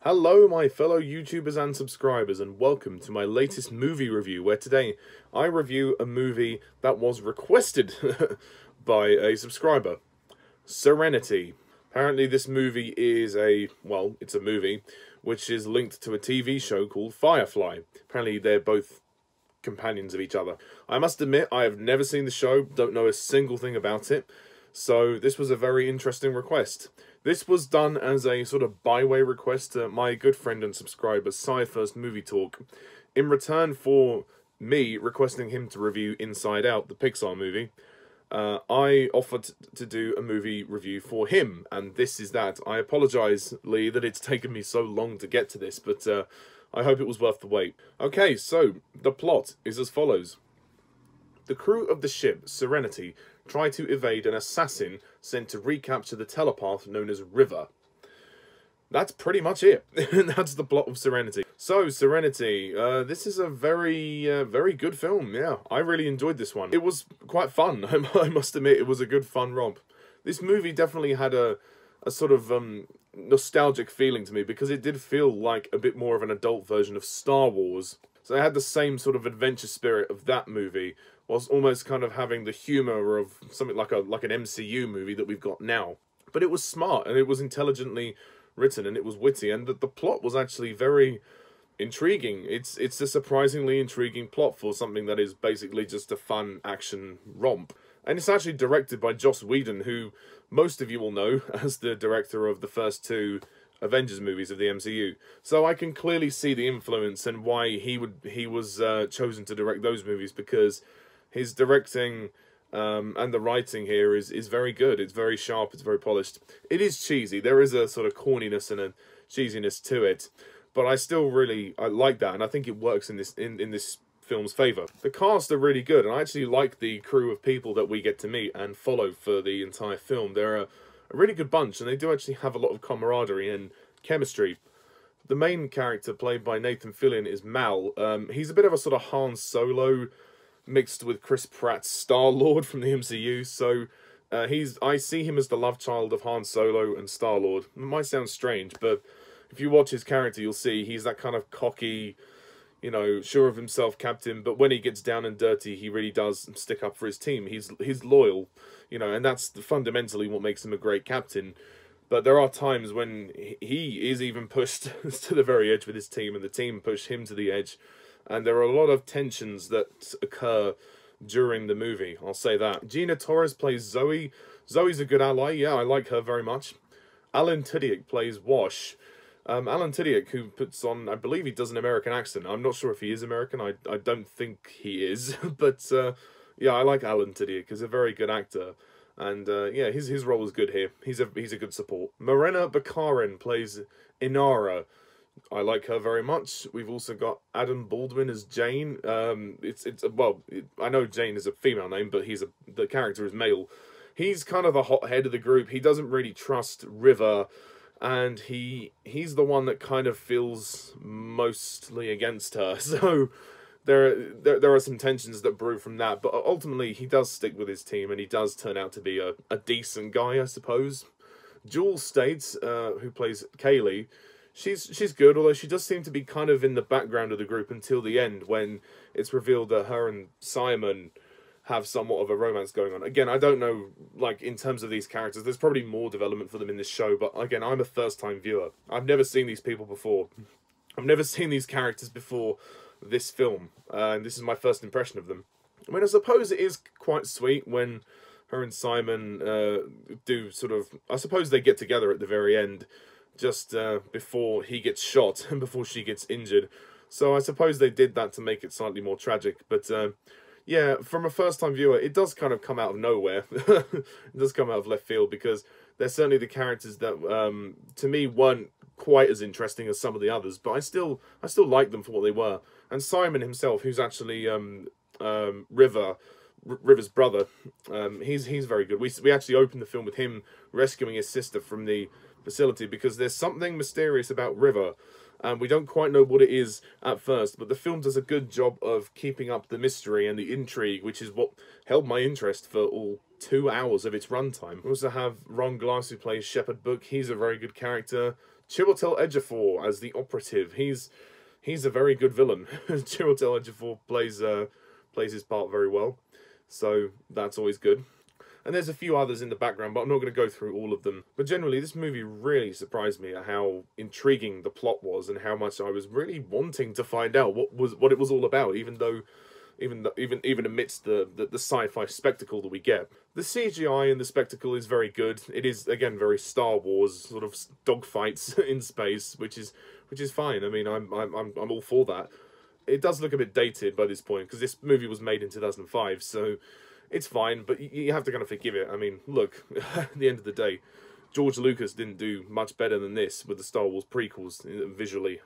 Hello my fellow YouTubers and subscribers, and welcome to my latest movie review, where today I review a movie that was requested by a subscriber. Serenity. Apparently this movie is it's a movie which is linked to a TV show called Firefly. Apparently they're both companions of each other. I must admit, I have never seen the show, don't know a single thing about it, so this was a very interesting request. This was done as a sort of byway request to my good friend and subscriber, First Movie Talk, in return for me requesting him to review Inside Out, the Pixar movie. I offered to do a movie review for him, and this is that. I apologise, Lee, that it's taken me so long to get to this, but I hope it was worth the wait. Okay, so the plot is as follows. The crew of the ship, Serenity, try to evade an assassin sent to recapture the telepath known as River. That's pretty much it. That's the plot of Serenity. So, Serenity, this is a very good film, yeah. I really enjoyed this one. It was quite fun, I must admit, it was a good fun romp. This movie definitely had a sort of nostalgic feeling to me, because it did feel like a bit more of an adult version of Star Wars. So it had the same sort of adventure spirit of that movie, whilst almost kind of having the humour of something like an MCU movie that we've got now. But it was smart, and it was intelligently written, and it was witty, and the plot was actually very intriguing. It's a surprisingly intriguing plot for something that is basically just a fun action romp. And it's actually directed by Joss Whedon, who most of you will know as the director of the first two Avengers movies of the MCU. So I can clearly see the influence and why he was chosen to direct those movies, because his directing and the writing here is very good. It's very sharp, it's very polished. It is cheesy. There is a sort of corniness and a cheesiness to it, but I still I like that, and I think it works in this film's favour. The cast are really good, and I actually like the crew of people that we get to meet and follow for the entire film. They're a really good bunch, and they do actually have a lot of camaraderie and chemistry. The main character, played by Nathan Fillion, is Mal. He's a bit of a sort of Han Solo mixed with Chris Pratt's Star-Lord from the MCU, so I see him as the love child of Han Solo and Star-Lord. It might sound strange, but if you watch his character, you'll see he's that kind of cocky, you know, sure of himself captain, but when he gets down and dirty, he really does stick up for his team. He's loyal, you know, and that's fundamentally what makes him a great captain. But there are times when he is even pushed to the very edge with his team, and the team push him to the edge. And there are a lot of tensions that occur during the movie, I'll say that. Gina Torres plays Zoe. Zoe's a good ally, yeah, I like her very much. Alan Tudyk plays Wash. Alan Tudyk, who puts on, I believe he does an American accent. I'm not sure if he is American, I don't think he is. But, yeah, I like Alan Tudyk, he's a very good actor. And, yeah, his role is good here. He's a good support. Morena Baccarin plays Inara. I like her very much. We've also got Adam Baldwin as Jane. I know Jane is a female name, but the character is male. He's kind of the hothead of the group. He doesn't really trust River, and he's the one that kind of feels mostly against her. So there are some tensions that brew from that, but ultimately he does stick with his team, and he does turn out to be a decent guy, I suppose. Staite, who plays Kaylee, She's good, although she does seem to be kind of in the background of the group until the end, when it's revealed that her and Simon have somewhat of a romance going on. Again, I don't know, like, in terms of these characters, there's probably more development for them in this show, but again, I'm a first-time viewer. I've never seen these people before. I've never seen these characters before this film, and this is my first impression of them. I mean, I suppose it is quite sweet when her and Simon do sort of... I suppose they get together at the very end, just before he gets shot and before she gets injured. So I suppose they did that to make it slightly more tragic. But yeah, from a first-time viewer, it does kind of come out of nowhere. It does come out of left field, because they're certainly the characters that, to me, weren't quite as interesting as some of the others. But I still like them for what they were. And Simon himself, who's actually River's brother, he's very good. We actually opened the film with him rescuing his sister from the facility, because there's something mysterious about River, and we don't quite know what it is at first, but the film does a good job of keeping up the mystery and the intrigue, which is what held my interest for all 2 hours of its runtime. We also have Ron Glass, who plays Shepherd Book. He's a very good character. Chiwetel Ejiofor as the operative. He's a very good villain. Chiwetel Ejiofor plays his part very well, so that's always good. And there's a few others in the background, but I'm not going to go through all of them. But generally, this movie really surprised me at how intriguing the plot was and how much I was really wanting to find out what it was all about, even amidst the sci-fi spectacle that we get. The CGI in the spectacle is very good. It is, again, very Star Wars, sort of dogfights in space, which is fine. I mean, I'm all for that. It does look a bit dated by this point, because this movie was made in 2005, so it's fine, but you have to kind of forgive it. I mean, look, at the end of the day, George Lucas didn't do much better than this with the Star Wars prequels visually.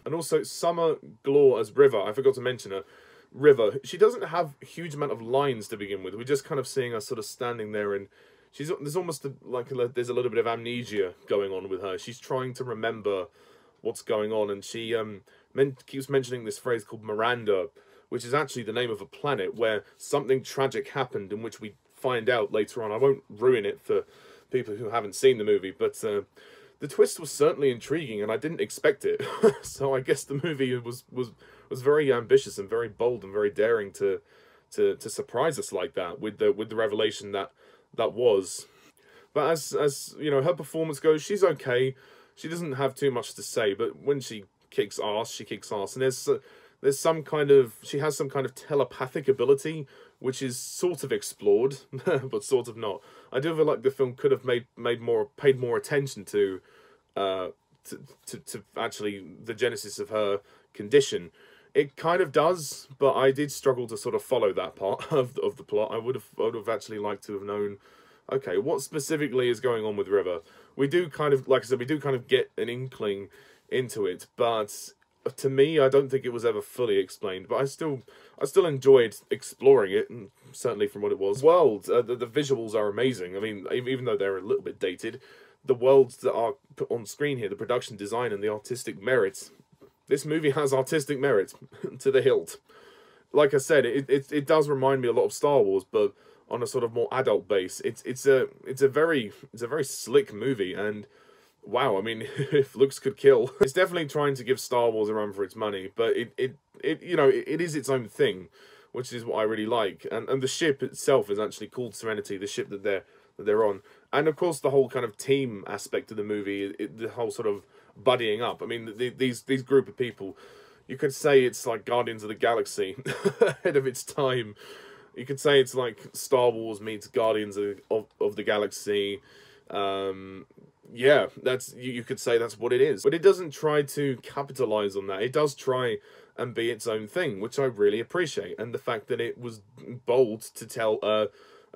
And also, Summer Glau as River, I forgot to mention her. River, she doesn't have a huge amount of lines to begin with. We're just kind of seeing her sort of standing there, and there's almost there's a little bit of amnesia going on with her. She's trying to remember what's going on, and she keeps mentioning this phrase called Miranda, which is actually the name of a planet where something tragic happened, in which we find out later on. I won't ruin it for people who haven't seen the movie, but the twist was certainly intriguing, and I didn't expect it. So I guess the movie was very ambitious and very bold and very daring to surprise us like that with the revelation that was. But as you know, her performance goes, she's okay. She doesn't have too much to say, but when she kicks ass, she kicks ass, and there's some kind of, she has some kind of telepathic ability, which is sort of explored, but sort of not. I do feel like the film could have paid more attention to actually the genesis of her condition. It kind of does, but I did struggle to sort of follow that part of the plot. I would have actually liked to have known, okay, what specifically is going on with River. We do kind of, like I said, we do kind of get an inkling into it, but to me, I don't think it was ever fully explained, but I still enjoyed exploring it, and certainly from what it was. World, the visuals are amazing. I mean, even though they're a little bit dated, the worlds that are put on screen here, the production design and the artistic merits, this movie has artistic merit to the hilt. Like I said, it does remind me a lot of Star Wars, but on a sort of more adult base. It's a very slick movie, and wow, I mean, if looks could kill. It's definitely trying to give Star Wars a run for its money, but it is its own thing, which is what I really like. And the ship itself is actually called Serenity, the ship that they're on. And of course, the whole kind of team aspect of the movie, the whole sort of buddying up. I mean, these group of people, you could say it's like Guardians of the Galaxy ahead of its time. You could say it's like Star Wars meets Guardians of the Galaxy. Yeah, you could say that's what it is. But it doesn't try to capitalize on that. It does try and be its own thing, which I really appreciate. And the fact that it was bold to tell a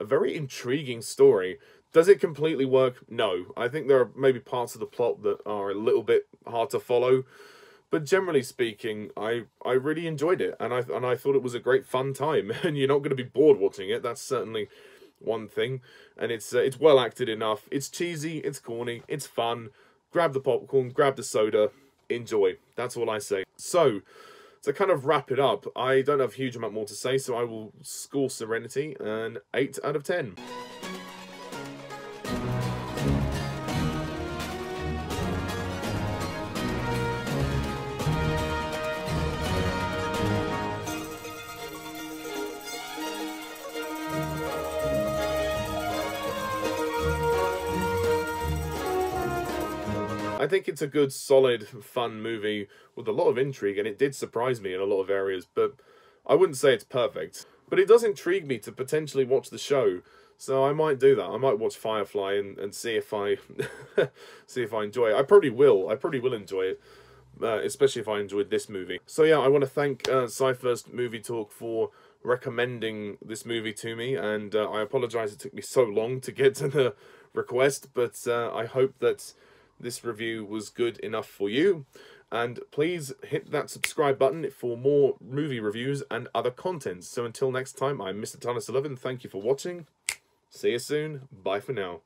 very intriguing story. Does it completely work? No. I think there are maybe parts of the plot that are a little bit hard to follow. But generally speaking, I really enjoyed it. And I thought it was a great fun time. And you're not going to be bored watching it. That's certainly one thing. And it's well acted enough. It's cheesy, it's corny, it's fun. Grab the popcorn, grab the soda, enjoy. That's all I say. So, to kind of wrap it up, I don't have a huge amount more to say, so I will score Serenity an 8 out of 10. I think it's a good, solid, fun movie with a lot of intrigue, and it did surprise me in a lot of areas, but I wouldn't say it's perfect. But it does intrigue me to potentially watch the show, so I might do that. I might watch Firefly and see if I see if I enjoy it. I probably will. I probably will enjoy it, especially if I enjoyed this movie. So yeah, I want to thank Sci-First Movie Talk for recommending this movie to me, and I apologise it took me so long to get to the request, but I hope that this review was good enough for you, and please hit that subscribe button for more movie reviews and other content. So until next time, I'm Mr. Tudyk11. Thank you for watching. See you soon. Bye for now.